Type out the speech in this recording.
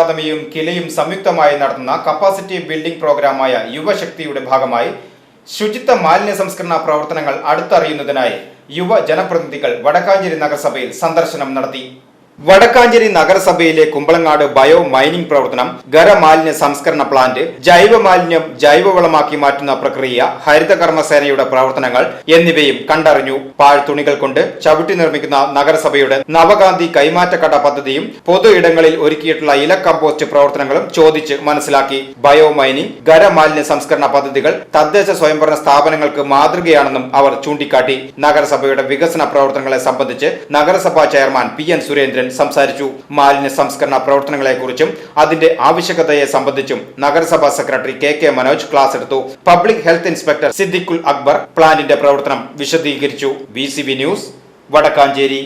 അക്കാദമിയും കിലയും സംയുക്തമായി നടത്തുന്ന capacity building പ്രോഗ്രാമായ യുവശക്തിയുടെ ഭാഗമായി ശുചിത്വ മാലിന്യ സംസ്കരണ പ്രവർത്തനങ്ങൾ അടുത്തറിയുന്നതിനായി യുവ ജനപ്രതിനിധികൾ വടക്കാഞ്ചേരി നഗരസഭയിൽ സന്ദർശനം നടത്തി. വടക്കാഞ്ചേരി നഗരസഭയിലെ കുമ്പളങ്ങാട് ബയോ മൈനിംഗ് പ്രവർത്തനം, ഖരമാലിന്യ സംസ്കരണ പ്ലാന്റ്, ജൈവമാലിന്യം ജൈവവളമാക്കി മാറ്റുന്ന പ്രക്രിയ, ഹരിതകർമ്മസേനയുടെ പ്രവർത്തനങ്ങൾ എന്നിവയും കണ്ടറിഞ്ഞു. പാഴ്ത്തുണികൾ കൊണ്ട് ചവിട്ടി നിർമ്മിക്കുന്ന നഗരസഭയുടെ നവഗാന്ധി കൈമാറ്റക്കട പദ്ധതിയും പൊതു ഇടങ്ങളിൽ ഒരുക്കിയിട്ടുള്ള ഇല കമ്പോസ്റ്റ് പ്രവർത്തനങ്ങളും ചോദിച്ച് മനസ്സിലാക്കി. ബയോ മൈനിംഗ്, ഖരമാലിന്യ സംസ്കരണ പദ്ധതികൾ തദ്ദേശ സ്വയംഭരണ സ്ഥാപനങ്ങൾക്ക് മാതൃകയാണെന്നും അവർ ചൂണ്ടിക്കാട്ടി. നഗരസഭയുടെ വികസന പ്രവർത്തനങ്ങളെ സംബന്ധിച്ച് നഗരസഭാ ചെയർമാൻ പി.എൻ. സുരേന്ദ്രൻ സംസാരിച്ചു. മാലിന്യ സംസ്കരണ പ്രവർത്തനങ്ങളെക്കുറിച്ചും അതിന്റെ ആവശ്യകതയെ സംബന്ധിച്ചും നഗരസഭാ സെക്രട്ടറി കെ മനോജ് ക്ലാസ് എടുത്തു. Public health inspector Siddiqul Akbar പ്ലാന്റിന്റെ പ്രവർത്തനം വിശദീകരിച്ചു. VCV news, Vadakkanchery.